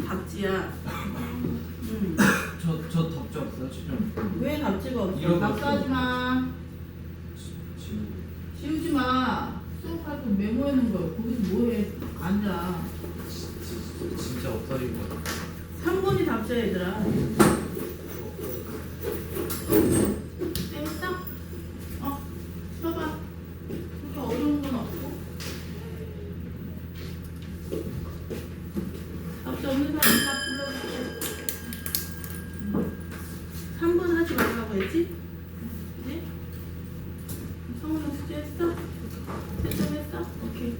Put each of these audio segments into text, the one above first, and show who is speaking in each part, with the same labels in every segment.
Speaker 1: 답지야.
Speaker 2: 저 답지 없어요 지금?
Speaker 1: 왜 답지가 없어?
Speaker 2: 이런 거
Speaker 1: 답사하지 마.
Speaker 2: 지금
Speaker 1: 지우지 마. 수업할 때 메모해놓은 거. 거기서 뭐해? 앉아.
Speaker 2: 진짜 없어진 거.
Speaker 1: 3번이 답지야 얘들아. 됐어? 써봐. 그렇게 어려운 건 없고. 답지 없는 사람 다 불러볼게. 3번 하지 말라고 했지? 그지? 성우는 숙제했어? 채점했어? 오케이.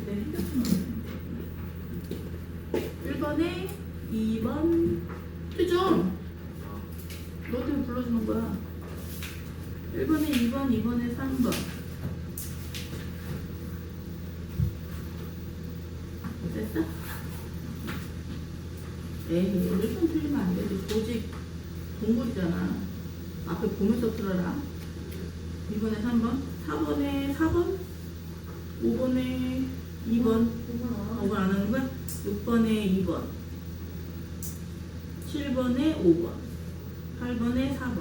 Speaker 1: 내 핸드폰 1번에 2번 표정 너 때문에 불러주는 거야. 1번에 2번, 2번에 3번. 됐어? 에이 1번 틀리면 안 되지. 조직 동굴이잖아. 앞에 보면서 풀어라. 2번에 3번, 4번에 4번, 5번에 2번, 5번 안 하는 거야? 6번에 2번, 7번에 5번, 8번에 4번,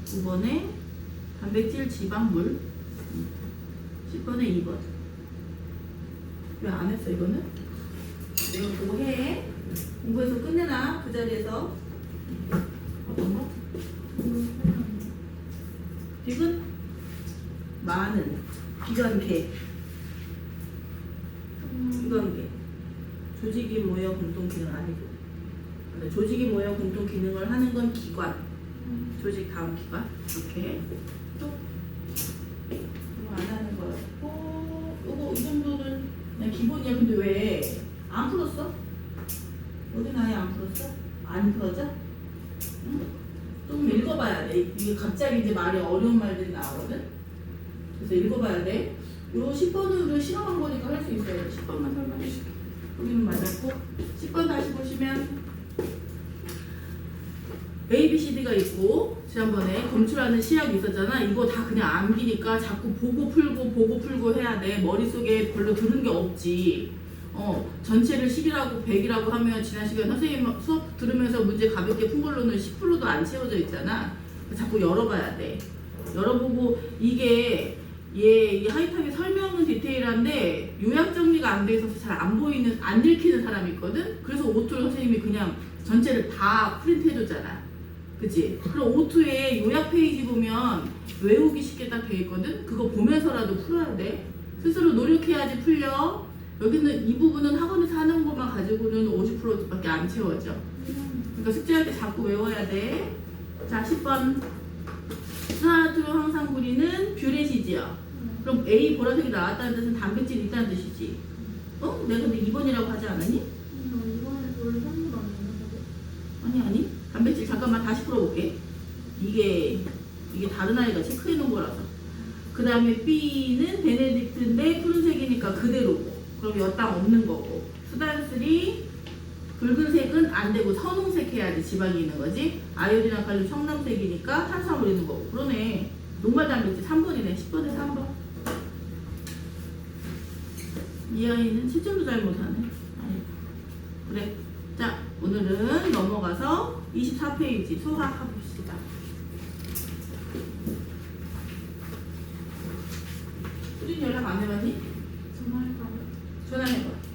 Speaker 1: 9번에 단백질 지방물, 10번에 2번. 왜 안 했어 이거는? 내가 그거 해. 공부해서 끝내놔 그 자리에서. 어떤 거? 디귿 많은 비관계. 비관계. 조직이 모여 공동 기능 아니고. 근데 조직이 모여 공동 기능을 하는 건 기관. 조직 다음 기관. 이렇게. 또 이거 안 하는 거였고. 이거 이 정도는 그냥 기본이야. 근데 왜 안 풀었어? 어디 나에 안 풀었어? 안 풀어져? 응? 좀 읽어봐야 돼. 이게 갑자기 이제 말이 어려운 말들이 나오거든. 그래서 읽어봐야 돼. 요 10번으로 실험한 거니까 할 수 있어요. 10번만 설명해 줄게. 여기는 맞았고 10번 다시 보시면 A, B, C, D가 있고 지난번에 검출하는 시약이 있었잖아. 이거 다 그냥 암기니까 자꾸 보고 풀고 해야 돼. 머릿속에 별로 들은 게 없지. 전체를 10이라고 100이라고 하면 지난 시간에 선생님 수업 들으면서 문제 가볍게 푼 걸로는 10%도 안 채워져 있잖아. 자꾸 열어봐야 돼. 열어보고 이게 이 하이탑이 설명은 디테일한데 요약 정리가 안 돼 있어서 잘 안 보이는, 안 읽히는 사람이 있거든. 그래서 오투를 선생님이 그냥 전체를 다 프린트 해줬잖아. 그치? 그럼 오투에 요약 페이지 보면 외우기 쉽게 딱 돼 있거든. 그거 보면서라도 풀어야 돼. 스스로 노력해야지 풀려. 여기는 이 부분은 학원에서 하는 것만 가지고는 50%밖에 안 채워져. 그러니까 숙제할 때 자꾸 외워야 돼. 자, 10번. 산화투 황산구리는 뷰레시지요. 그럼 A 보라색이 나왔다는 뜻은 단백질이 있다는 뜻이지. 내가 근데 2번이라고 하지 않았니? 아니. 단백질 잠깐만 다시 풀어볼게. 이게 다른 아이가 체크해 놓은 거라서. 그 다음에 B는 베네딕트인데 푸른색이니까 그대로고. 그럼 여땅 없는 거고. 수단슬이 붉은색은 안 되고 선홍색 해야지 지방이 있는 거지. 아요딘이나 칼륨 청남색이니까 탄수화물 있는 거고. 그러네. 녹말 단백질 3번이네. 10번에 3번. 이 아이는 채점도 잘 못하네. 그래. 자, 오늘은 넘어가서 24페이지 수학 해봅시다. 수진 연락 안 해봤니? 전화해봐.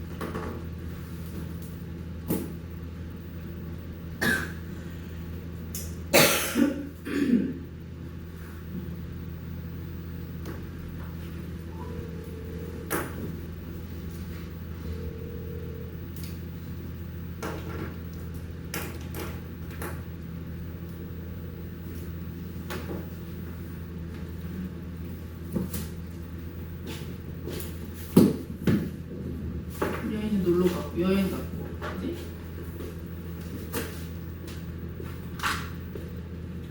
Speaker 1: 놀러 가고 여행 가고 그지?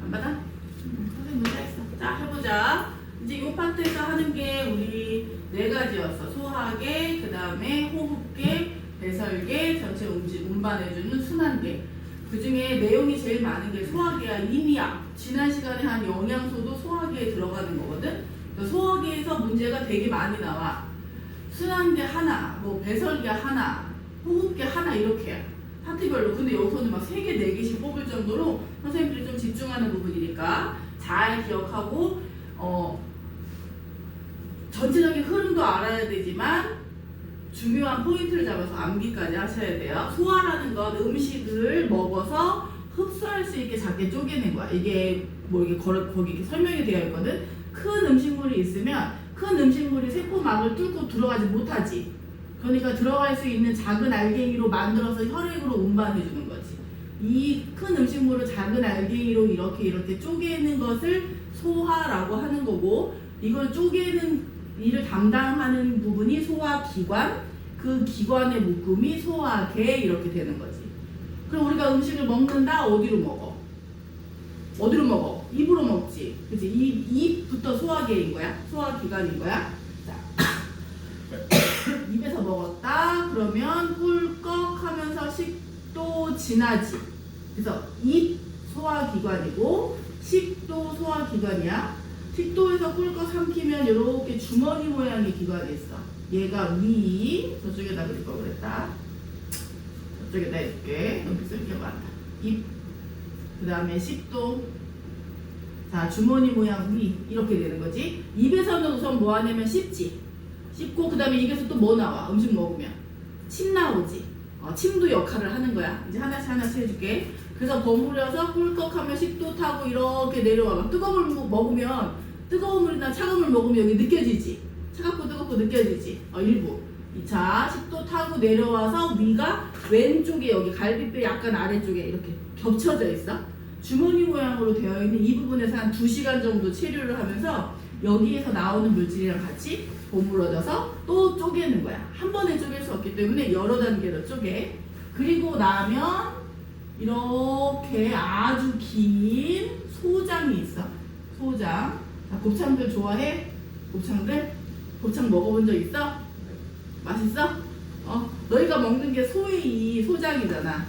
Speaker 1: 안 받아? 선생님 문제 하는 게 우리 4가지였어. 소화계, 그 다음에 호흡계, 배설계, 전체 운반해주는 순환계. 그 중에 내용이 제일 많은 게 소화계야. 이미 지난 시간에 한 영양소도 소화계에 들어가는 거거든. 소화계에서 문제가 되게 많이 나와. 순환계 하나, 뭐 배설계 하나, 호흡계 하나 이렇게 파트별로. 근데 여기서는 막 3개, 4개씩 뽑을 정도로 선생님들이 좀 집중하는 부분이니까 잘 기억하고 전체적인 흐름도 알아야 되지만 중요한 포인트를 잡아서 암기까지 하셔야 돼요. 소화라는 건 음식을 먹어서 흡수할 수 있게 작게 쪼개는 거야. 이게 뭐 이게 거기 이렇게 설명이 되어 있거든. 큰 음식물이 있으면 큰 음식물이 세포막을 뚫고 들어가지 못하지. 그러니까 들어갈 수 있는 작은 알갱이로 만들어서 혈액으로 운반해 주는 거지. 이 큰 음식물을 작은 알갱이로 이렇게 쪼개는 것을 소화라고 하는 거고, 이걸 쪼개는 일을 담당하는 부분이 소화기관, 그 기관의 묶음이 소화계 이렇게 되는 거지. 그럼 우리가 음식을 먹는다. 어디로 먹어? 어디로 먹어? 입으로 먹지. 그치? 입부터 소화계인 거야. 소화기관인 거야. 자, 입에서 먹었다. 그러면 꿀꺽 하면서 식도 지나지. 그래서 입 소화기관이고 식도 소화기관이야. 식도에서 꿀꺽 삼키면 이렇게 주머니 모양의 기관이 있어. 얘가 위, 저쪽에다 그릴 걸 그랬다. 저쪽에다 해줄게. 여기 쓸게요. 맞다. 입, 그 다음에 식도. 자, 주머니 모양 위 이렇게 되는 거지. 입에서는 우선 뭐 하냐면 씹지. 씹고 그 다음에 입에서 또 뭐 나와? 음식 먹으면 침 나오지. 침도 역할을 하는 거야. 이제 하나씩 해줄게. 그래서 버무려서 꿀꺽하면 식도 타고 이렇게 내려와. 뜨거운 물 먹으면, 뜨거운 물이나 차가운 물 먹으면 여기 느껴지지. 차갑고 뜨겁고 느껴지지. 일부. 자, 식도 타고 내려와서 위가 왼쪽에 여기 갈비뼈 약간 아래쪽에 이렇게 겹쳐져 있어. 주머니 모양으로 되어 있는 이 부분에서 한 2시간 정도 체류를 하면서 여기에서 나오는 물질이랑 같이 버무려져서 또 쪼개는 거야. 한 번에 쪼갤 수 없기 때문에 여러 단계로 쪼개. 그리고 나면 이렇게 아주 긴 소장이 있어. 소장. 자, 곱창들 좋아해? 곱창들? 곱창 먹어본 적 있어? 맛있어? 너희가 먹는 게 소의 이 소장이잖아.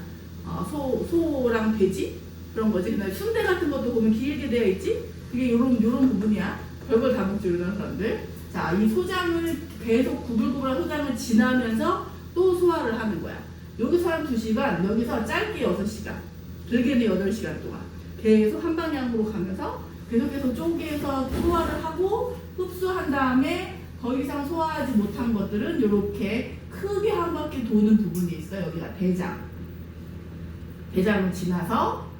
Speaker 1: 소랑 돼지? 그런 거지. 그다음에 순대 같은 것도 보면 길게 되어 있지? 그게 요런 부분이야. 별걸 다 먹지, 우리나라 사람들. 자, 이 소장을 계속 구불구불한 소장을 지나면서 또 소화를 하는 거야. 여기서 한 2시간, 여기서 짧게 6시간, 길게는 8시간 동안 계속 한 방향으로 가면서 계속해서 쪼개서 소화를 하고 흡수한 다음에 더 이상 소화하지 못한 것들은 이렇게 크게 한 바퀴 도는 부분이 있어요. 여기가 대장. 대장을 지나서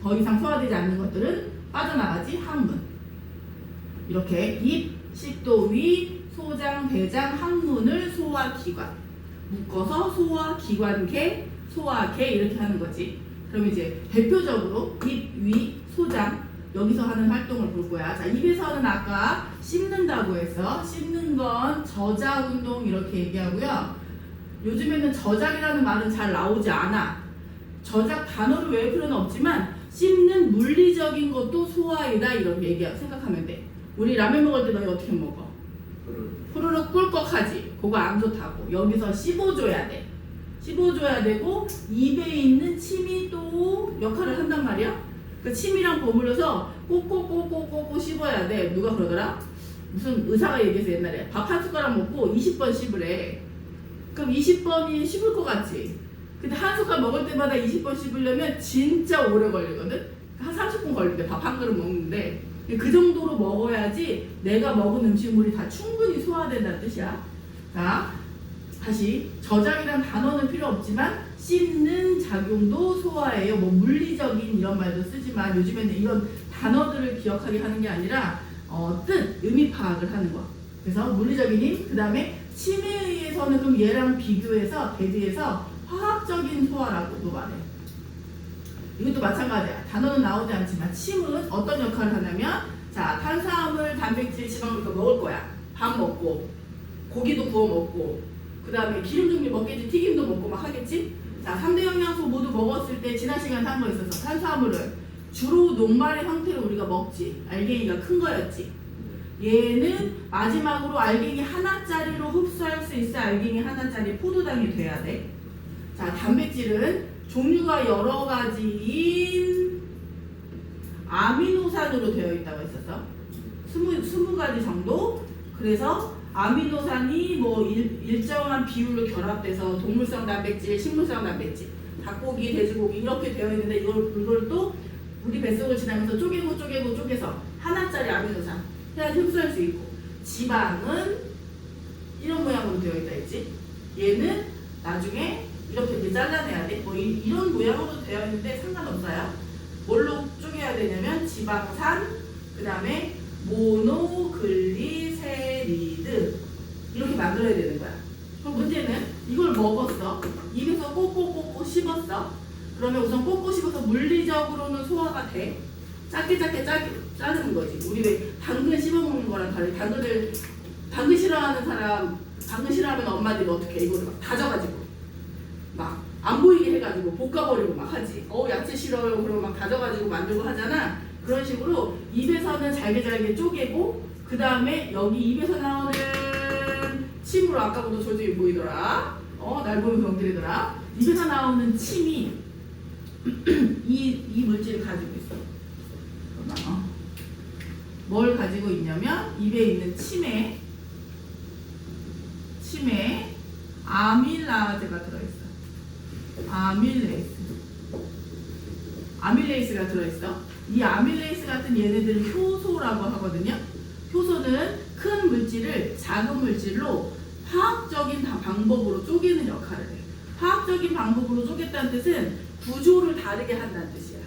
Speaker 1: 더 이상 소화되지 않는 것들은 빠져나가지. 항문. 이렇게 입, 식도 위, 소장, 대장, 항문을 소화기관. 묶어서 소화기관계, 소화계 이렇게 하는 거지. 그럼 이제 대표적으로 입, 위, 소장 여기서 하는 활동을 볼 거야. 자, 입에서는 아까 씹는다고 해서 씹는 건 저작 운동 이렇게 얘기하고요. 요즘에는 저작이라는 말은 잘 나오지 않아. 저작 단어를 외울 필요는 없지만 씹는 물리적인 것도 소화이다 이렇게 생각하면 돼. 우리 라면 먹을 때 너희 어떻게 먹어? 후루룩 꿀꺽하지. 그거 안 좋다고. 여기서 씹어줘야 돼. 씹어줘야 되고 입에 있는 침이 또 역할을 한단 말이야. 그 침이랑 버무려서 꼭꼭꼭꼭꼭 씹어야 돼. 누가 그러더라? 무슨 의사가 얘기해서 옛날에 밥 한 숟가락 먹고 20번 씹으래. 그럼 20번이 씹을 것 같지? 근데 한 숟갈 먹을 때마다 20번 씹으려면 진짜 오래 걸리거든? 한 30분 걸린대. 밥 한 그릇 먹는데 그 정도로 먹어야지 내가 먹은 음식물이 다 충분히 소화된다는 뜻이야. 자, 다시 저장이란 단어는 필요 없지만 씹는 작용도 소화예요. 뭐 물리적인 이런 말도 쓰지만 요즘에는 이런 단어들을 기억하게 하는 게 아니라 뜻, 의미 파악을 하는 거. 그래서 물리적인 힘, 그 다음에 침에 의해서는 그럼 얘랑 비교해서 대비해서 화학적인 소화라고도 말해. 이것도 마찬가지야. 단어는 나오지 않지만 침은 어떤 역할을 하냐면 자, 탄수화물, 단백질, 지방을 먹을 거야. 밥 먹고 고기도 구워 먹고 그 다음에 기름 종류 먹겠지. 튀김도 먹고 막 하겠지. 자, 3대 영양소 모두 먹었을 때 지난 시간에 한 거 있어서 탄수화물은 주로 녹말의 형태로 우리가 먹지. 알갱이가 큰 거였지. 얘는 마지막으로 알갱이 하나짜리로 흡수할 수 있어 알갱이 하나짜리 포도당이 돼야 돼. 자, 단백질은 종류가 여러 가지인 아미노산으로 되어 있다고 했었어. 20가지 정도. 그래서 아미노산이 뭐 일정한 비율로 결합돼서 동물성 단백질, 식물성 단백질, 닭고기, 돼지고기 이렇게 되어 있는데 이걸 또 우리 뱃속을 지나면서 쪼개서 하나짜리 아미노산 해야지 흡수할 수 있고, 지방은 이런 모양으로 되어 있다 했지. 얘는 나중에 이렇게 잘라내야 돼. 뭐 이런 모양으로 되어 있는데 상관없어요. 뭘로 쪼개야 되냐면 지방산, 그 다음에 모노글리세리드 이렇게 만들어야 되는 거야. 그럼 문제는 이걸 먹었어. 입에서 꼭꼭꼭꼭 씹었어. 그러면 우선 꼭꼭 씹어서 물리적으로는 소화가 돼. 짧게 자르는 거지. 우리 왜 당근 씹어 먹는 거랑 다르게 당근 싫어하는 사람, 당근 싫어하면 엄마들이 어떻게 해? 이거를 막 다져가지고 막 안 보이게 해가지고 볶아버리고 막 하지. 야채 싫어요. 그러면 막 다져가지고 만들고 하잖아. 그런 식으로 입에서는 잘게 쪼개고, 그 다음에 여기 입에서 나오는 침으로 아까부터 조직이 보이더라. 날 보면 병들이더라. 입에서 나오는 침이 이 물질을 가지고 있어. 뭘 가지고 있냐면 입에 있는 침에 아밀라제가 들어있어. 아밀레이스가 들어있어. 이 아밀레이스 같은 얘네들은 효소라고 하거든요. 효소는 큰 물질을 작은 물질로 화학적인 방법으로 쪼개는 역할을 해. 화학적인 방법으로 쪼갰다는 뜻은 구조를 다르게 한다는 뜻이야.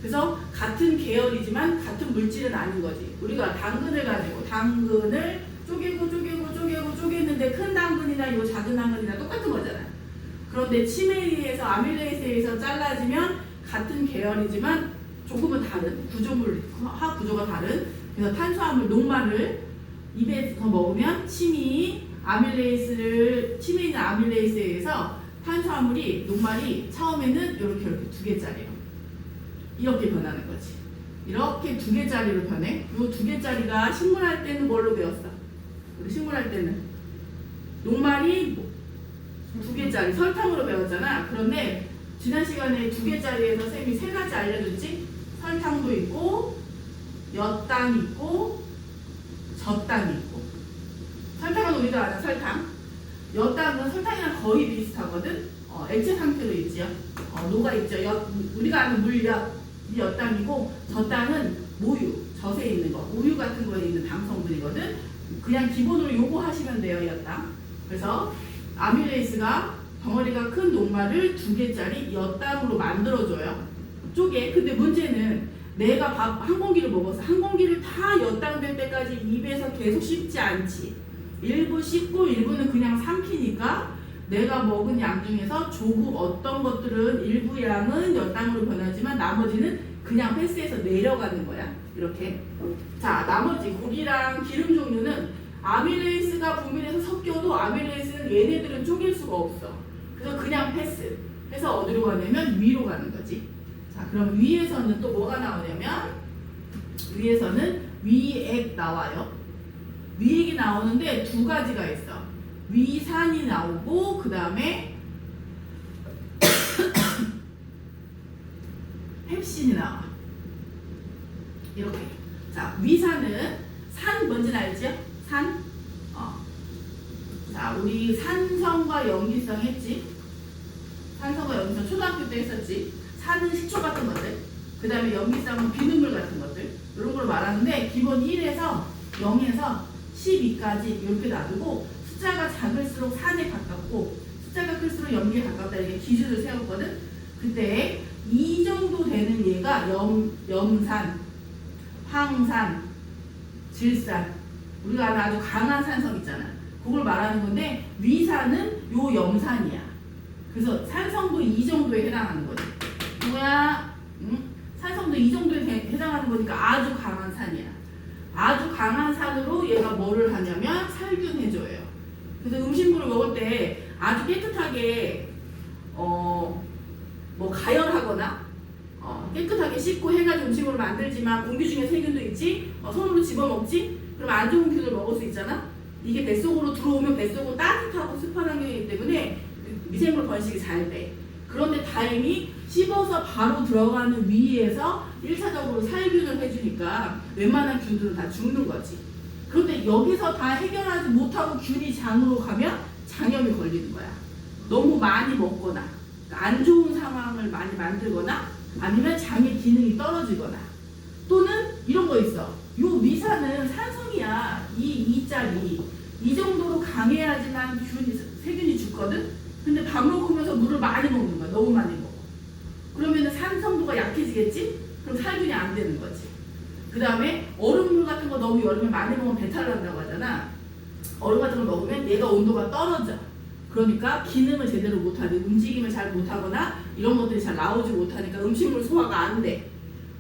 Speaker 1: 그래서 같은 계열이지만 같은 물질은 아닌 거지. 우리가 당근을 가지고 당근을 쪼개는데 큰 당근이나 요 작은 당근이나 똑같은 거잖아. 그런데 침에 의해서 아밀레이스에 의해서 잘라지면 같은 계열이지만 조금은 다른 화학 구조가 다른. 그래서 탄수화물 녹말을 입에서 먹으면 침에 있는 아밀레이스에 의해서 탄수화물이 녹말이 처음에는 이렇게 2개짜리로 이렇게 변하는 거지. 이렇게 2개짜리로 변해. 이 2개짜리가 식물할 때는 뭘로 배웠어? 우리 식물할 때는 녹말이 2개짜리 설탕으로 배웠잖아. 그런데 지난 시간에 2개짜리에서 쌤이 3가지 알려줬지? 설탕도 있고 엿당 있고 젖당 있고. 설탕은 우리가 아는 설탕. 엿당은 설탕이랑 거의 비슷하거든. 액체 상태로 있지요. 녹아있죠. 우리가 아는 물엿, 이 엿당이고, 젖당은 모유, 젖에 있는 거, 우유 같은 거에 있는 당 성분이거든. 그냥 기본으로 요거 하시면 돼요, 엿당. 그래서 아밀레이스가 덩어리가 큰 녹말을 2개짜리 엿당으로 만들어줘요. 쪼개. 근데 문제는 내가 밥 한 공기를 먹어서 한 공기를 다 엿당 될 때까지 입에서 계속 씹지 않지. 일부 씹고 일부는 그냥 삼키니까 내가 먹은 양 중에서 조금 어떤 것들은 일부 양은 엿당으로 변하지만 나머지는 그냥 패스해서 내려가는 거야. 이렇게. 자, 나머지 고기랑 기름 종류는 아밀레이스가 분밀해서 섞여도 아밀레이스는 얘네들은 쪼갤 수가 없어. 그래서 그냥 패스. 해서 어디로 가냐면 위로 가는 거지. 자, 그럼 위에서는 또 뭐가 나오냐면 위에서는 위액 나와요. 위액이 나오는데 2가지가 있어. 위산이 나오고 그 다음에 펩신이 나와. 이렇게. 자, 위산은 산 뭔지는 알죠? 산? 자, 우리 산성과 염기성 했지? 산성과 염기성 초등학교 때 했었지? 산은 식초 같은 것들, 그 다음에 염기성은 비눗물 같은 것들, 이런 걸 말하는데 기본 1에서 0에서 12까지 이렇게 놔두고 숫자가 작을수록 산에 가깝고 숫자가 클수록 염기에 가깝다 이렇게 기준을 세웠거든. 그때 이 정도 되는 얘가 염산, 황산, 질산, 우리가 아는 아주 강한 산성 있잖아. 그걸 말하는 건데 위산은 요 염산이야. 그래서 산성도 이 정도에 해당하는 거지. 뭐야? 산성도 이 정도에 해당하는 거니까 아주 강한 산이야. 아주 강한 산으로 얘가 뭐를 하냐면 살균해줘요. 그래서 음식물을 먹을 때 아주 깨끗하게 뭐 가열하거나 깨끗하게 씻고 해가지고 음식물을 만들지만 공기 중에 세균도 있지. 손으로 집어먹지. 그럼 안 좋은 균을 먹을 수 있잖아. 이게 뱃속으로 들어오면 뱃속은 따뜻하고 습한 환경이기 때문에 미생물 번식이 잘 돼. 그런데 다행히 씹어서 바로 들어가는 위에서 1차적으로 살균을 해주니까 웬만한 균들은 다 죽는 거지. 그런데 여기서 다 해결하지 못하고 균이 장으로 가면 장염이 걸리는 거야. 너무 많이 먹거나 안 좋은 상황을 많이 만들거나 아니면 장의 기능이 떨어지거나 또는 이런 거 있어. 요 위산은 산성이야. 이 짝이 이 정도로 강해야지만 세균이 죽거든. 근데 밥 먹으면서 물을 많이 먹는 거야. 너무 많이 먹어. 그러면 산성도가 약해지겠지? 그럼 살균이 안 되는 거지. 그 다음에 얼음물 같은 거 너무 여름에 많이 먹으면 배탈 난다고 하잖아. 얼음 같은 거 먹으면 얘가 온도가 떨어져. 그러니까 기능을 제대로 못하고 움직임을 잘 못하거나 이런 것들이 잘 나오지 못하니까 음식물 소화가 안 돼.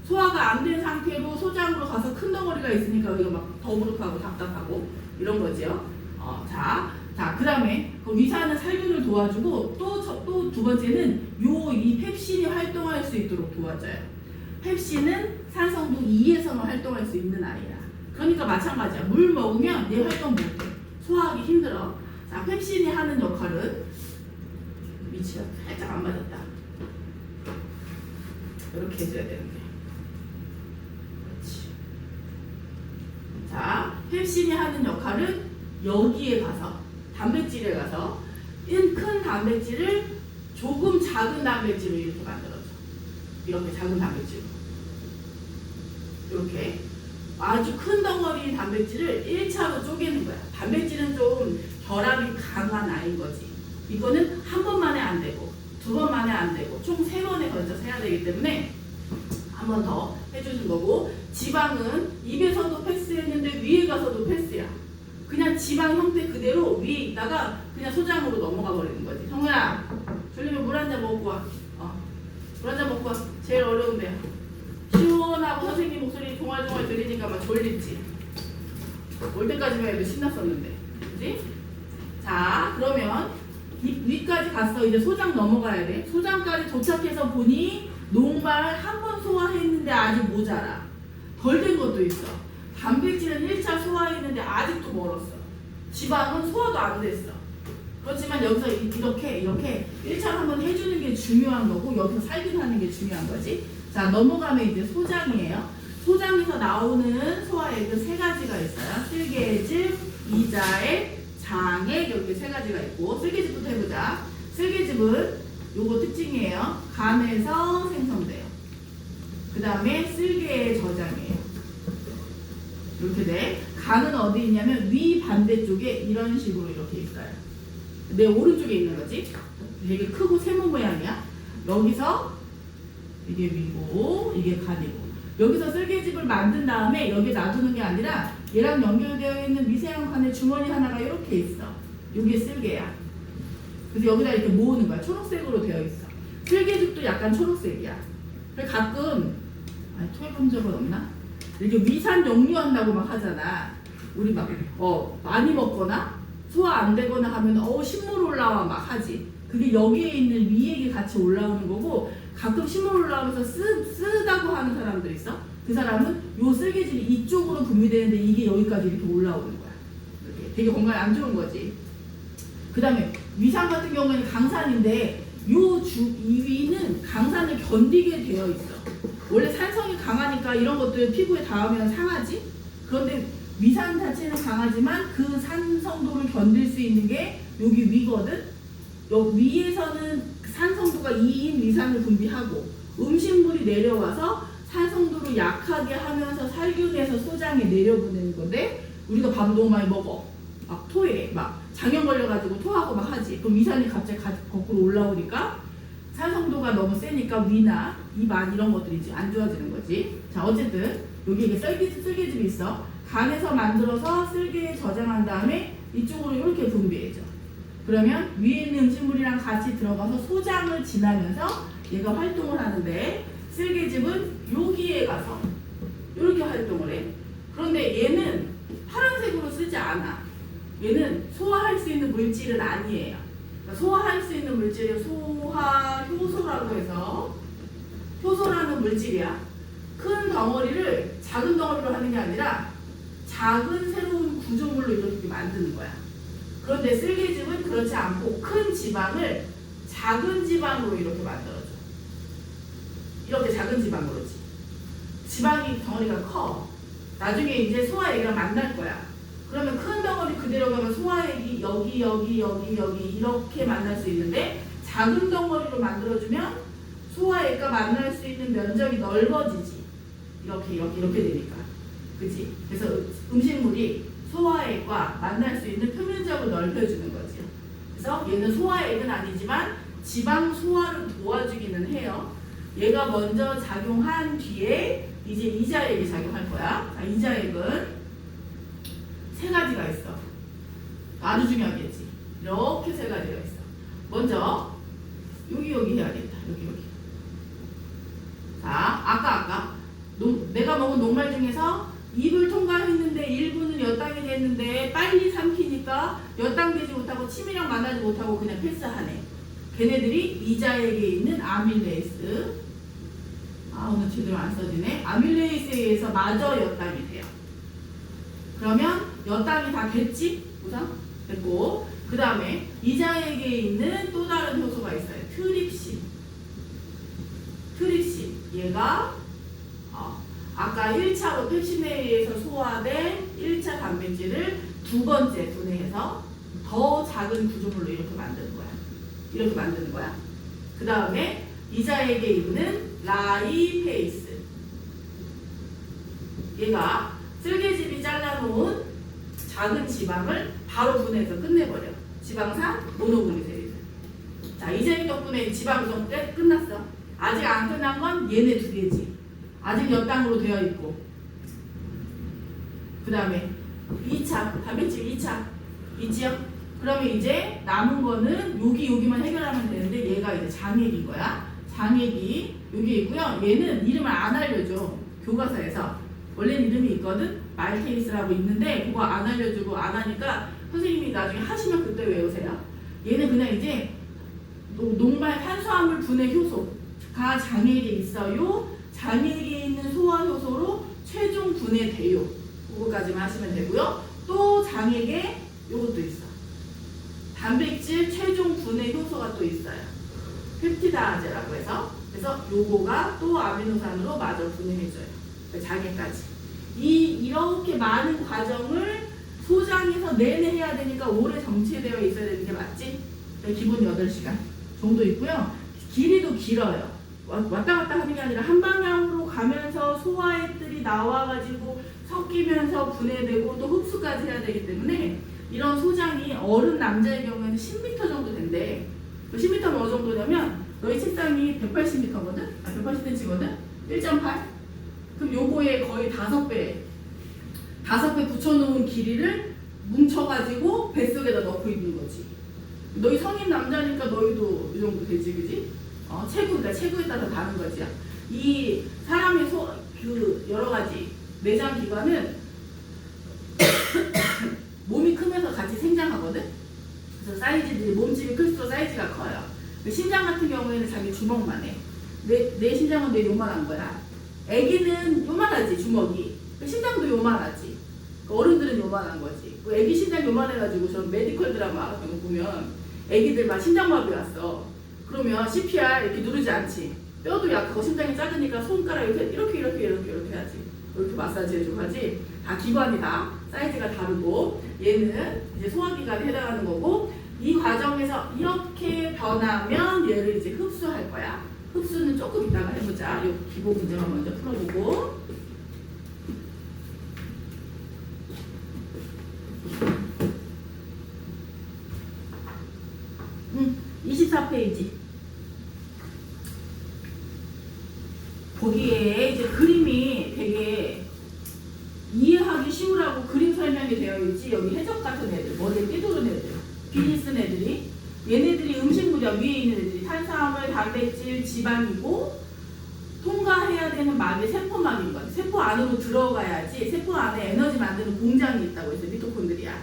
Speaker 1: 소화가 안 된 상태로 소장으로 가서 큰 덩어리가 있으니까 우리가 막 더부룩하고 답답하고 이런 거지요. 자, 그 다음에 그 위산은 살균을 도와주고 또 두 번째는 이 펩신이 활동할 수 있도록 도와줘요. 펩신은 산성도 2에서만 활동할 수 있는 아이야. 그러니까 마찬가지야. 물 먹으면 얘 활동 못해. 소화하기 힘들어. 자, 펩신이 하는 역할은 위치가 살짝 안 맞았다. 이렇게 해줘야 되는데. 그렇지. 자, 펩신이 하는 역할은 여기에 가서 단백질에 가서 큰 단백질을 조금 작은 단백질로 이렇게 만들어줘. 이렇게 작은 단백질로. 이렇게 아주 큰 덩어리 단백질을 1차로 쪼개는 거야. 단백질은 좀 결합이 강한 아이인 거지. 이거는 한 번만에 안 되고 두 번만에 안 되고 총 3번에 걸쳐서 해야 되기 때문에 한 번 더 해주는 거고, 지방은 입에서도 패스했는데 위에 가서도 패스야. 그냥 지방 형태 그대로 위에 있다가 그냥 소장으로 넘어가 버리는 거지. 성우야, 졸리면 물 한 잔 먹고 와. 물 한 잔 먹고 와. 제일 어려운데. 시원하고 선생님 목소리 종알종알 들리니까 막 졸리지. 올 때까지만 해도 신났었는데. 그치? 자, 그러면 위까지 갔어. 이제 소장 넘어가야 돼. 소장까지 도착해서 보니 녹말 한 번 소화했는데 아직 모자라. 덜 된 것도 있어. 단백질은 1차 소화했는데 아직도 멀었어. 지방은 소화도 안 됐어. 그렇지만 여기서 이렇게 1차 한번 해주는 게 중요한 거고, 여기서 살균하는 게 중요한 거지. 자, 넘어가면 이제 소장이에요. 소장에서 나오는 소화액은 3가지가 있어요. 쓸개즙, 이자액, 장액, 여기 3가지가 있고, 쓸개즙부터 해보자. 쓸개즙은 요거 특징이에요. 간에서 생성돼요. 그 다음에 쓸개의 저장이에요. 이렇게 돼. 간은 어디 있냐면 위 반대쪽에 이런 식으로 이렇게 있어요. 내 오른쪽에 있는 거지. 되게 크고 세모 모양이야. 여기서 이게 위고 이게 간이고, 여기서 쓸개즙을 만든 다음에 여기에 놔두는 게 아니라 얘랑 연결되어 있는 미세한 간의 주머니 하나가 이렇게 있어. 이게 쓸개야. 그래서 여기다 이렇게 모으는 거야. 초록색으로 되어 있어. 쓸개즙도 약간 초록색이야. 그래서 가끔 토해본 적은 없나? 이렇게 위산 역류한다고 막 하잖아. 우리 막 많이 먹거나 소화 안 되거나 하면 신물 올라와 막 하지. 그게 여기에 있는 위액이 같이 올라오는 거고, 가끔 신물 올라오면서 쓰다고 하는 사람들 있어. 그 사람은 요 쓸개즙이 이쪽으로 분비되는데 이게 여기까지 이렇게 올라오는 거야. 이렇게 되게 건강에 안 좋은 거지. 그 다음에 위산 같은 경우에는 강산인데 요 위는 강산을 견디게 되어 있어. 원래 산성이 강하니까 이런 것들 피부에 닿으면 상하지. 그런데 위산 자체는 강하지만 그 산성도를 견딜 수 있는 게 여기 위거든. 여기 위에서는 산성도가 2인 위산을 분비하고 음식물이 내려와서 산성도를 약하게 하면서 살균해서 소장에 내려보내는 건데, 우리가 밥을 너무 많이 먹어. 막 토해. 막 장염 걸려가지고 토하고 막 하지. 그럼 위산이 갑자기 거꾸로 올라오니까 산성도가 너무 세니까 위나 입 안 이런 것들이 이제 안 좋아지는 거지. 자, 어쨌든 여기 이게 쓸개즙이 있어. 간에서 만들어서 쓸개에 저장한 다음에 이쪽으로 이렇게 분비해줘. 그러면 위에 있는 음식물이랑 같이 들어가서 소장을 지나면서 얘가 활동을 하는데, 쓸개즙은 여기에 가서 이렇게 활동을 해. 그런데 얘는 파란색으로 쓰지 않아. 얘는 소화할 수 있는 물질은 아니에요. 그러니까 소화할 수 있는 물질이 소화효소라고 해서 효소라는 물질이야. 큰 덩어리를 작은 덩어리로 하는 게 아니라 작은 새로운 구조물로 이렇게 만드는 거야. 그런데 쓸개즙은 그렇지 않고 큰 지방을 작은 지방으로 이렇게 만들어줘. 이렇게 작은 지방으로지. 지방이 덩어리가 커. 나중에 이제 소화액이랑 만날 거야. 그러면 큰 덩어리 그대로 가면 소화액이 여기 이렇게 만날 수 있는데 작은 덩어리로 만들어주면 소화액과 만날 수 있는 면적이 넓어지지. 이렇게 되니까. 그치? 그래서 음식물이 소화액과 만날 수 있는 표면적을 넓혀주는 거지. 그래서 얘는 소화액은 아니지만 지방 소화를 도와주기는 해요. 얘가 먼저 작용한 뒤에 이제 이자액이 작용할 거야. 자, 이자액은 세 가지가 있어. 아주 중요하겠지. 이렇게 세 가지가 있어. 먼저 여기 해야겠다. 여기. 자, 아까 내가 먹은 녹말 중에서 입을 통과했는데 일부는 엿당이 됐는데 빨리 삼키니까 엿당되지 못하고 침이랑 만나지 못하고 그냥 패스하네. 걔네들이 이자액에 있는 아밀레이스. 오늘 제대로 안 써지네. 아밀레이스에 의해서 마저 엿당이 돼요. 그러면 엿당이 다 됐지? 우선 됐고, 그 다음에 이자액에 있는 또 다른 효소가 있어요. 트립신. 얘가 아까 1차로 펩신에 의해서 소화된 1차 단백질을 두 번째 분해해서 더 작은 구조물로 이렇게 만드는 거야. 그 다음에 이자액에 있는 라이페이스. 얘가 쓸개즙이 잘라놓은 작은 지방을 바로 분해해서 끝내버려. 지방산 모노글리세리드. 자, 이자액 덕분에 지방 구성 끝났어. 아직 안 끝난 건 얘네 두 개지. 아직 엿당으로 되어 있고. 그 다음에 2차, 단백질 2차. 있지요? 그러면 이제 남은 거는 여기만 해결하면 되는데 얘가 이제 장액인 거야. 장액이 여기 있고요. 얘는 이름을 안 알려줘. 교과서에서. 원래는 이름이 있거든. 말테이스라고 있는데 그거 안 알려주고 안 하니까 선생님이 나중에 하시면 그때 외우세요. 얘는 그냥 이제 녹말 탄수화물 분해 효소가 장액에 있어요. 장액에 있는 소화 효소로 최종 분해돼요. 그거까지만 하시면 되고요. 또 장액에 요것도 있어. 단백질 최종 분해 효소가 또 있어요. 펩티다제라고 해서. 그래서 요거가 또 아미노산으로 마저 분해해줘요. 장애까지. 이렇게 많은 과정을 소장에서 내내 해야 되니까 오래 정체되어 있어야 되는 게 맞지? 기본 8시간 정도 있고요. 길이도 길어요. 왔다 갔다 하는 게 아니라 한 방향으로 가면서 소화액들이 나와가지고 섞이면서 분해되고 또 흡수까지 해야 되기 때문에 이런 소장이 어른 남자의 경우에는 10m 정도 된대. 10m는 어느 정도냐면 너희 책상이 180m거든? 180cm거든? 1.8? 그럼 요거에 거의 5배 붙여놓은 길이를 뭉쳐가지고 뱃속에다 넣고 있는 거지. 너희 성인 남자니까 너희도 이 정도 되지, 그지? 체구에 따라서 다른 거지. 이 사람의 여러 가지 내장 기관은 몸이 크면서 같이 생장하거든? 그래서 사이즈들이, 몸집이 클수록 사이즈가 커요. 심장 같은 경우에는 자기 주먹만 해. 내 심장은 내 요만한 거야. 애기는 요만하지, 주먹이. 심장도 요만하지. 어른들은 요만한 거지. 애기 심장 요만해가지고 저 메디컬 드라마 같은 거 보면 애기들 막 심장마비 왔어. 그러면 CPR 이렇게 누르지 않지. 뼈도 약하고 심장이 작으니까 손가락 이렇게 해야지. 이렇게 마사지 해주고 하지. 다 기관이 다 사이즈가 다르고 얘는 이제 소화기관에 해당하는 거고 이 과정에서 이렇게 변하면 얘를 이제 흡수할 거야. 흡수는 조금 이따가 해보자. 이 기본 문제만 먼저 풀어보고. 24페이지. 거기에 이제 그림이 되게 이해하기 쉬우라고 그림 설명이 되어 있지. 여기 해적 같은 애들, 머리에 띠도른 애들, 비니 쓴 애들이, 얘네들이 음식물이야. 위에 있는 애들이 탄수화물, 단백질, 지방이고 통과해야 되는 막이 세포막인 거지. 세포 안으로 들어가야지. 세포 안에 에너지 만드는 공장이 있다고 해서 미토콘드리아.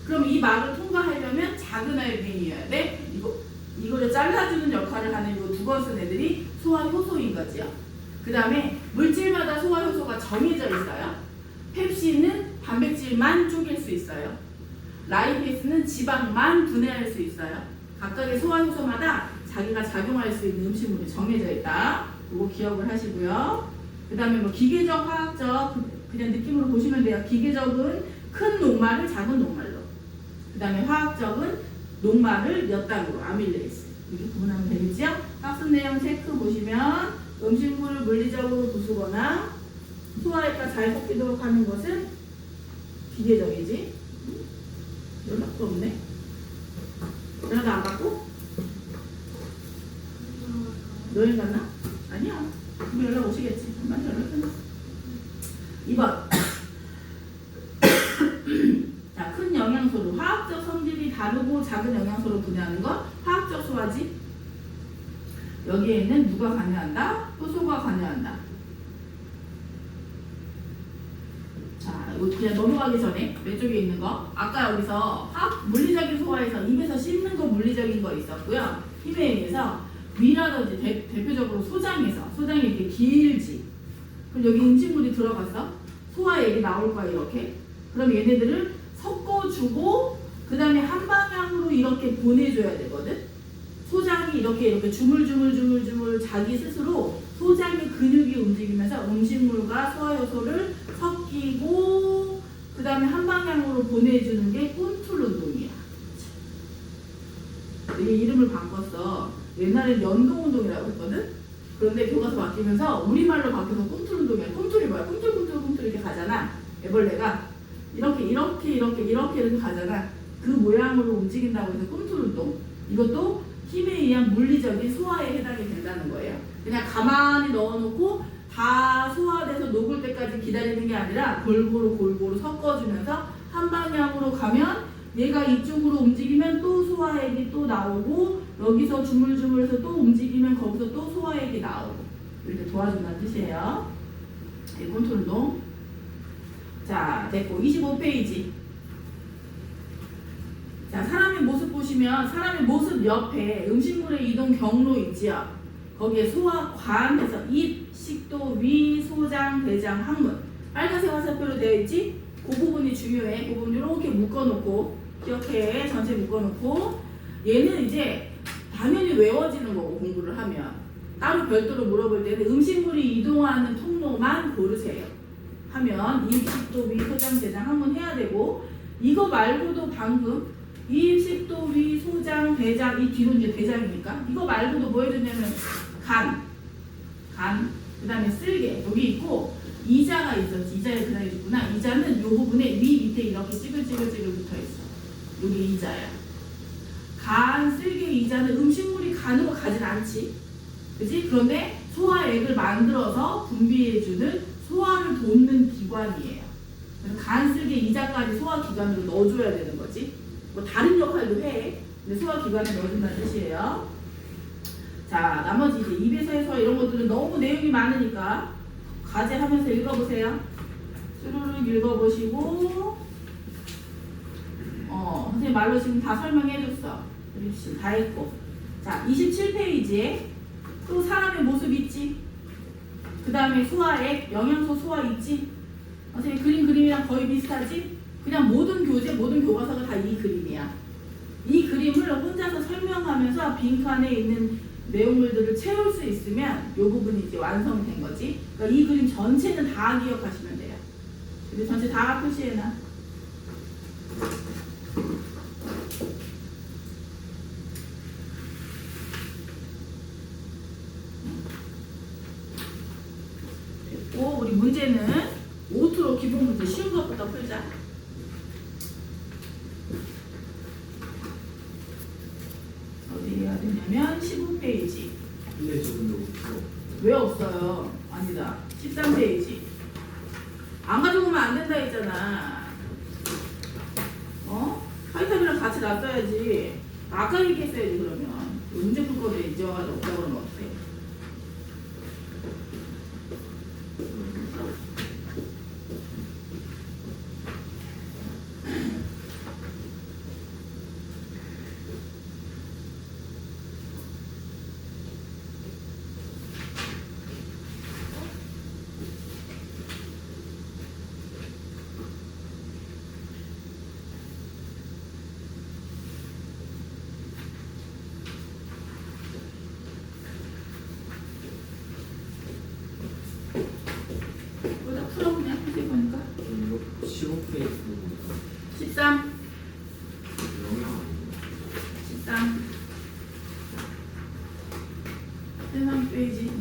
Speaker 1: 그럼 이 막을 통과하려면 작은 알빈이어야 돼. 이거를 잘라주는 역할을 하는 이 두 번 쓴 애들이 소화 효소인 거지요. 그 다음에 물질마다 소화 효소가 정해져 있어요. 펩신은 단백질만 쪼갤 수 있어요. 라이페이스는 지방만 분해할 수 있어요. 각각의 소화 효소마다 자기가 작용할 수 있는 음식물이 정해져 있다. 이거 기억을 하시고요. 그 다음에 뭐 기계적, 화학적 그냥 느낌으로 보시면 돼요. 기계적은 큰 녹말을 작은 녹말로. 그 다음에 화학적은 녹말을 몇 단으로 아밀레이스 이렇게 구분하면 되겠죠? 학습 내용 체크 보시면 음식물을 물리적으로 부수거나 소화액과 잘 섞이도록 하는 것은 기계적이지. 연락도 없네. 연락 안 받고? 여행 갔나? 아니야. 뭐 연락 오시겠지. 엄마 연락 끝났어. 2번. 자, 큰 영양소로 화학적 성질이 다르고 작은 영양소로 분해하는 건 화학적 소화지. 여기에는 누가 관여한다? 효소가 관여한다. 자, 이거 그냥 넘어가기 전에 왼쪽에 있는 거 아까 여기서 물리적인 소화에서 입에서 씹는 거 물리적인 거 있었고요. 힘에 의해서 위라든지 대표적으로 소장이 이렇게 길지. 그럼 여기 음식물이 들어갔어. 소화액이 나올 거야 이렇게. 그럼 얘네들을 섞어주고 그 다음에 한 방향으로 이렇게 보내줘야 되거든. 소장이 이렇게 주물주물 자기 스스로 소장의 근육이 움직이면서 음식물과 소화효소를 섞이고 그 다음에 한 방향으로 보내주는 게 꿈틀 운동이야. 이게 이름을 바꿨어. 옛날엔 연동운동이라고 했거든. 그런데 교과서 바뀌면서 우리말로 바뀌어서 꿈틀 운동이야. 꿈틀이 뭐야? 꿈틀 이렇게 가잖아. 애벌레가 이렇게 가잖아. 그 모양으로 움직인다고 해서 꿈틀 운동. 이것도 힘에 의한 물리적인 소화에 해당이 된다는 거예요. 그냥 가만히 넣어놓고 다 소화돼서 녹을 때까지 기다리는 게 아니라 골고루 섞어주면서 한 방향으로 가면 얘가 이쪽으로 움직이면 또 소화액이 또 나오고 여기서 주물주물해서 또 움직이면 거기서 또 소화액이 나오고 이렇게 도와준다는 뜻이에요. 컨트롤 운동. 자, 됐고 25페이지. 자, 사람의 모습 보시면 사람의 모습 옆에 음식물의 이동 경로 있지요. 거기에 소화관에서 입, 식도, 위, 소장, 대장, 항문 빨간색 화살표로 되어 있지? 그 부분이 중요해. 그 부분 이렇게 묶어놓고 기억해. 전체 묶어놓고 얘는 이제 당연히 외워지는 거고 공부를 하면 따로 별도로 물어볼 때는 음식물이 이동하는 통로만 고르세요. 하면 입, 식도, 위, 소장, 대장, 항문 해야 되고 이거 말고도 방금 입, 식도, 위, 소장, 대장 이 뒤로 이제 대장이니까 이거 말고도 뭐 해주냐면 간, 그 다음에 쓸개 여기 있고 이자가 있었지. 이자에 그다음에 있구나. 이자는 요 부분에 위 밑에 이렇게 찌글찌글 붙어 있어. 여기 이자야. 간, 쓸개, 이자는 음식물이 간으로 가진 않지. 그지? 그런데 소화액을 만들어서 분비해주는 소화를 돕는 기관이에요. 그래서 간, 쓸개, 이자까지 소화기관으로 넣어줘야 되는 거지. 뭐 다른 역할도 해. 근데 소화기관에 넣어준다는 뜻이에요. 자, 나머지 이제 입에서 해서 이런 것들은 너무 내용이 많으니까 과제하면서 읽어보세요. 스르륵 읽어보시고 선생님 말로 지금 다 설명해줬어. 그렇지, 다 했고. 자, 27페이지에 또 사람의 모습 있지? 그 다음에 소화액, 영양소 소화 있지? 선생님 그림이랑 거의 비슷하지? 그냥 모든 교재, 모든 교과서가 다 이 그림이야. 이 그림을 혼자서 설명하면서 빈칸에 있는 내용물들을 채울 수 있으면 이 부분이 이제 완성된 거지. 그러니까 이 그림 전체는 다 기억하시면 돼요. 근데 전체 다 표시해놔. 됐고, 우리 문제는 오투로 기본 문제 쉬운 것부터 풀자. 어디 해야 되냐면 15페이지.
Speaker 2: 근데 저분도 없어.
Speaker 1: 왜 없어요? 아니다. 13페이지. 안 가져오면 안 된다 했잖아. 하이탑이랑 같이 놔둬야지. 아까 얘기했어야지 그러면. 문제 풀 거를 이제 와가지고 없다고 그러면 어떡해.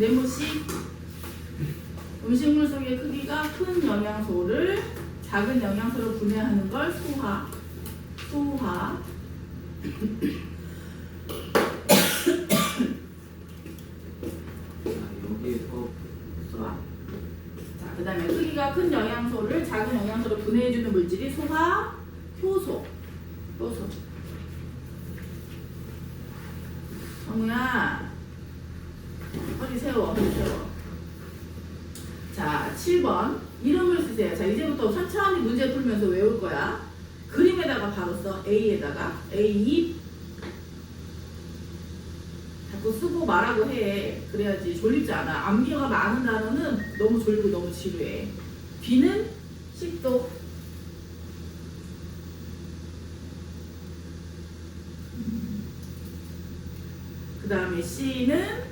Speaker 1: 네모씨 음식물 속의 크기가 큰 영양소를 작은 영양소로 분해하는 걸 소화.
Speaker 2: 여기에서
Speaker 1: 소화. 자, 그 다음에 크기가 큰 영양소를 작은 영양소로 분해해주는 물질이 소화, 효소. 정우야, 허리 세워. 자, 7번. 이름을 쓰세요. 자, 이제부터 천천히 문제 풀면서 외울 거야. 그림에다가 바로 써. A에다가. A2. 자꾸 쓰고 말하고 해. 그래야지 졸립지 않아. 암기가 많은 단어는 너무 졸리고 너무 지루해. B는 10도. 그 다음에 C는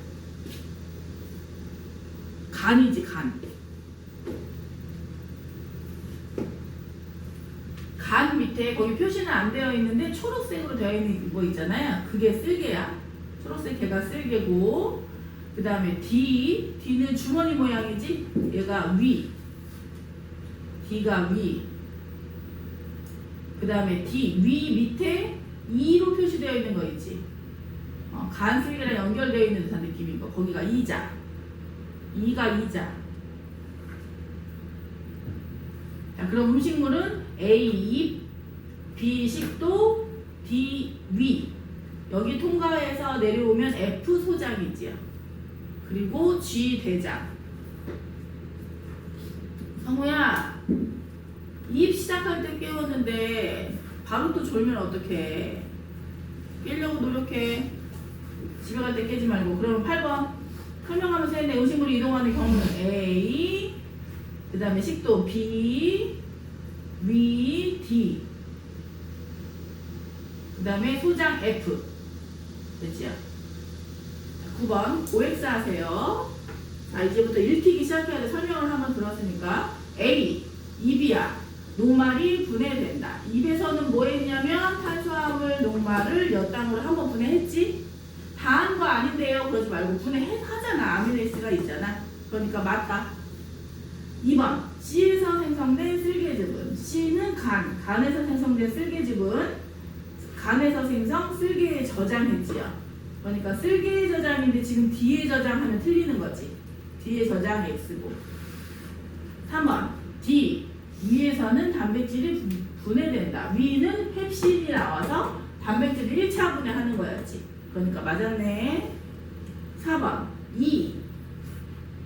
Speaker 1: 간이지, 간. 간 밑에 거기 표시는 안 되어 있는데 초록색으로 되어 있는 거 있잖아요. 그게 쓸개야. 초록색 개가 쓸개고, 그 다음에 D는 주머니 모양이지. 얘가 위. D가 위. 그 다음에 D 위 밑에 E로 표시되어 있는 거 있지. 간 쓸개랑 연결되어 있는 듯한 느낌인 거. 거기가 이자. E가 이자. 자, 그럼 음식물은 A 입, B 식도, D 위. 여기 통과해서 내려오면 F 소장이지요. 그리고 G 대장. 성우야, 입 시작할 때 깨웠는데 바로 또 졸면 어떡해. 깨려고 노력해. 집에 갈 때 깨지 말고. 그러면 8번 설명하면서 했네. 음식물이 이동하는 경우는 A, 그 다음에 식도 B, 위 D, 그 다음에 소장 F. 됐지요? 9번 OX 하세요. 자, 이제부터 읽히기 시작해야 돼. 설명을 한번 들었으니까. A, 입이야. 녹말이 분해된다. 입에서는 뭐 했냐면 탄수화물 녹말을 몇 단으로 한번 분해했지? 다 한 거 아닌데요. 그러지 말고 분해하잖아. 아미레이스가 있잖아. 그러니까 맞다. 2번 C에서 생성된 쓸개즙은, C는 간에서 생성된 쓸개즙은 간에서 생성 쓸개에 저장했지요. 그러니까 쓸개의 저장인데 지금 D의 저장하면 틀리는 거지. D의 저장 X고. 3번 D 위에서는 단백질이 분해된다. 위는 펩신이 나와서 단백질을 1차 분해하는 거였지. 그러니까 맞았네. 4번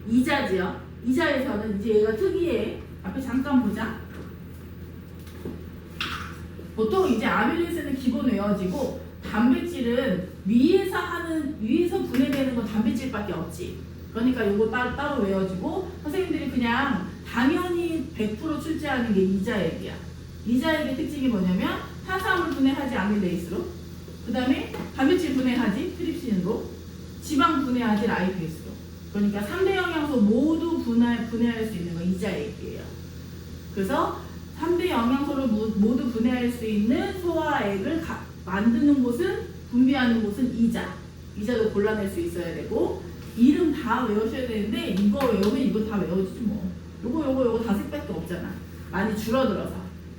Speaker 1: 이자지요. 이자에서는 이제 얘가 특이해. 앞에 잠깐 보자. 보통 이제 아밀레이스는 기본 외워지고 단백질은 위에서 분해되는 건 단백질밖에 없지. 그러니까 요거 따로 외워지고, 선생님들이 그냥 당연히 100% 출제하는 게 이자액이야. 이자액의 특징이 뭐냐면 탄수화물 분해하지 아밀레이스로, 그 다음에 단백질 분해하지 트립신으로, 지방 분해하지 라이페이스로. 그러니까 3대 영양소 모두 분해할 수 있는 건 이자액이에요. 그래서 3대 영양소를 모두 분해할 수 있는 소화액을 만드는 곳은, 분비하는 곳은 이자도 골라낼 수 있어야 되고, 이름 다 외우셔야 되는데 이거 외우면 이거 다 외워지지 뭐. 요거 다섯밖에 없잖아. 많이 줄어들어서.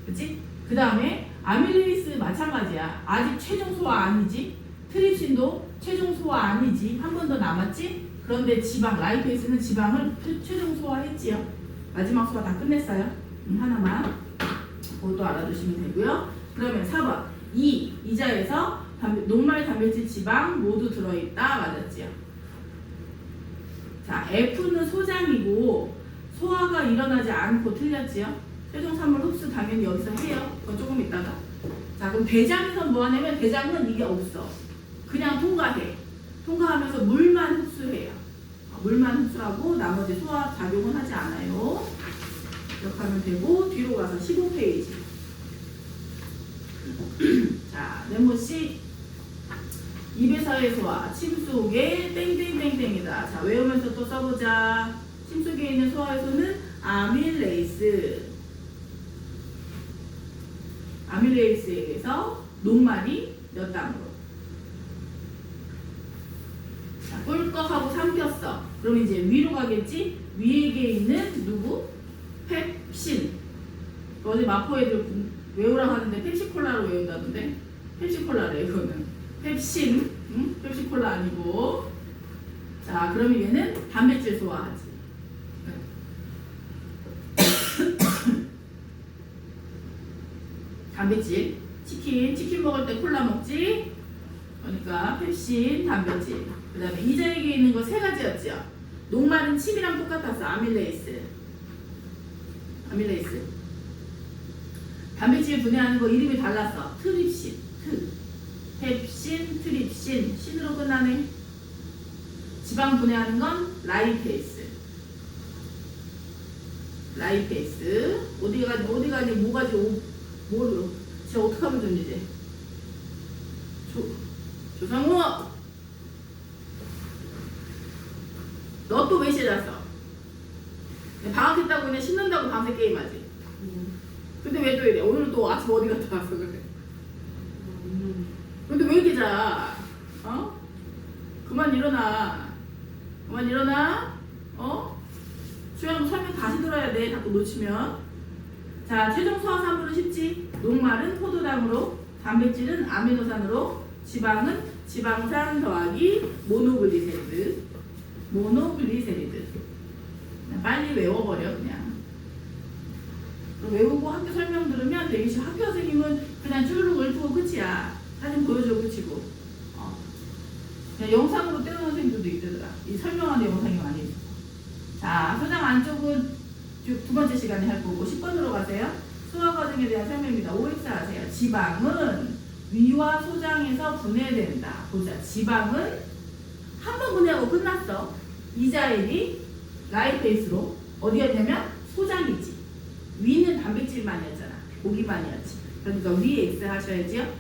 Speaker 1: 그치? 그 다음에 아밀레이스 마찬가지야. 아직 최종 소화 아니지. 트립신도 최종 소화 아니지. 한 번 더 남았지. 그런데 지방, 라이페이스는 지방을 최종 소화했지요. 마지막 소화 다 끝냈어요. 하나만 그것도 알아두시면 되고요. 그러면 4번 이자에서 녹말 단백질 지방 모두 들어있다. 맞았지요. 자, F는 소장이고 소화가 일어나지 않고 틀렸지요. 최종 산물 흡수 당연히 여기서 해요. 그거 조금 있다가. 자, 그럼 대장에서 뭐 하냐면 대장은 이게 없어. 그냥 통과해. 통과하면서 물만 흡수해요. 물만 흡수하고 나머지 소화 작용은 하지 않아요. 이렇게 하면 되고, 뒤로 가서 15페이지. 자, 네모씨 입에서의 소화, 침 속에 땡땡땡땡이다. 자, 외우면서 또 써보자. 침 속에 있는 소화효소는 아밀레이스. 아밀레이스에서 녹말이 몇 단으로? 자, 자, 꿀꺽하고 삼켰어. 그럼 이제 위로 가겠지? 위에 있는 누구? 펩신. 어제 마포 애들 외우라고 하는데 펩시콜라로 외운다던데? 펩시콜라래 이거는. 펩신. 응? 펩시콜라 아니고. 자, 그러면 얘는 단백질 소화하지. 단백질. 치킨 먹을 때 콜라 먹지? 그러니까 펩신, 단백질. 그 다음에 이자에게 있는 거 세 가지였죠. 녹말은 침이랑 똑같았어. 아밀레이스. 단백질 분해하는 거 이름이 달랐어. 트립신, 펩신, 트립신. 신으로 끝나네. 지방 분해하는 건 라이페이스. 어디 가니 뭐가지 뭐로. 진짜 어떡하면 좋니 이제. 조상우! 너 또 몇 시에 잤어? 방학했다고 그냥 신는다고 밤새 게임하지? 근데 왜 또 이래? 오늘은 또 아침 어디 갔다 왔어 그래? 근데 왜 이렇게 자? 어? 그만 일어나. 어? 수영 설명 다시 들어야 돼. 자꾸 놓치면. 자, 최종 소화 산물은 쉽지? 녹말은 포도당으로, 단백질은 아미노산으로, 지방은 지방산 더하기 모노글리세리드. 그냥 빨리 외워버려 그냥. 외우고 학교 설명 들으면 되게 싫어. 학교 선생님은 그냥 쭈르륵 읊고 끝이야. 사진 보여줘 끝이고. 그냥 영상으로 떼는 선생님들도 있더라. 이 설명하는 영상이 많이 있어. 자, 소장 안쪽은 두 번째 시간에 할 거고 10번으로 가세요. 소화 과정에 대한 설명입니다. OX 하세요. 지방은 위와 소장에서 분해된다. 보자. 지방은 한 번 분해하고 끝났어. 이자엘이 라이페이스로 어디였냐면 소장이지. 위는 단백질만이었잖아. 고기만이었지. 그러니까 위 X 하셔야지요.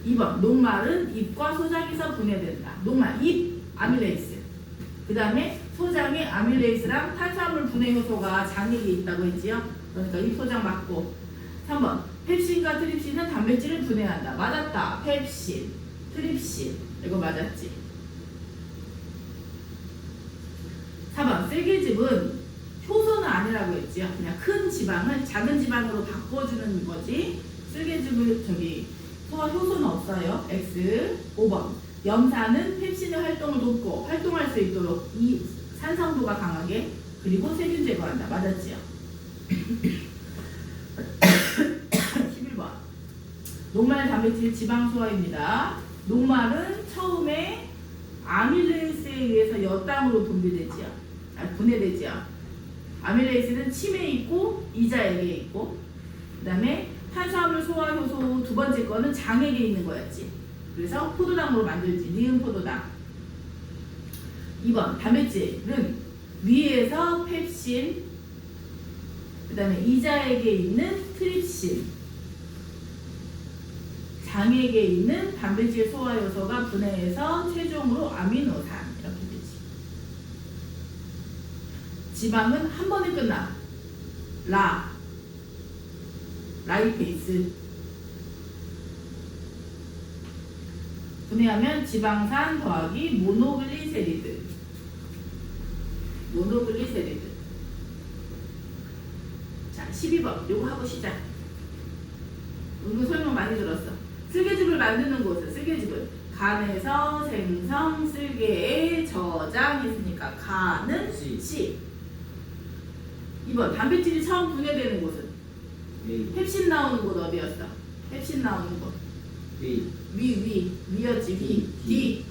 Speaker 1: 2번 녹말은 잎과 소장에서 분해된다. 녹말, 잎, 아밀레이스. 그 다음에 소장에 아밀레이스랑 탄수화물 분해 효소가 장액에 있다고 했지요. 그러니까 잎 소장 맞고. 3번 펩신과 트립신은 단백질을 분해한다. 맞았다. 펩신, 트립신. 이거 맞았지. 4번 쓸개즙은 효소는 아니라고 했지요. 그냥 큰 지방을 작은 지방으로 바꿔주는 거지. 쓸개즙을 소화 효소는 없어요. X. 5번 염산은 펩신의 활동을 돕고 활동할 수 있도록 이 산성도가 강하게 그리고 세균 제거한다. 맞았지요. 11번 녹말 단백질 지방 소화입니다. 녹말은 처음에 아밀레이스에 의해서 엿당으로 분해되지요. 아밀레이스는 침에 있고 이자액에 있고, 그 다음에 탄수화물 소화 효소 두 번째 거는 장액에 있는 거였지. 그래서 포도당으로 만들지. 니은 포도당. 2번 단백질은 위에서 펩신, 그 다음에 이자액에 있는 트립신, 장액에 있는 단백질 소화 요소가 분해해서 최종으로 아미노산 이렇게 되지. 지방은 한 번에 끝나. 라이페이스. 분해하면 지방산 더하기 모노글리세리드. 자, 12번 요거 하고 시작. 이거 설명 많이 들었어. 쓸개즙을 만드는 곳은 쓸개즙은 간에서 생성 쓸개의 저장했으니까 간은 C. 2번 단백질이 처음 분해되는 곳은 펩신 나오는 곳 어디였어? 펩신 나오는 곳 위였지. D.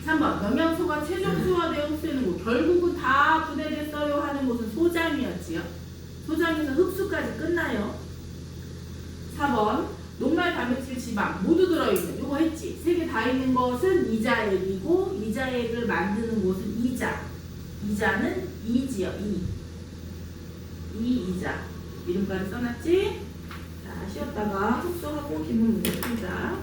Speaker 1: 3번 영양소가 최종 소화되어 흡수되는 곳 결국은 다 분해됐어요 하는 곳은 소장이었지요. 소장에서 흡수까지 끝나요. 4번 녹말 단백질 지방 모두 들어있는 요거 했지. 세 개 다 있는 것은 이자액이고 이자액을 만드는 곳은 이자는 이지요. 이자 이름까지 써놨지. 자, 쉬었다가 흡수하고 기본 문제 풀자.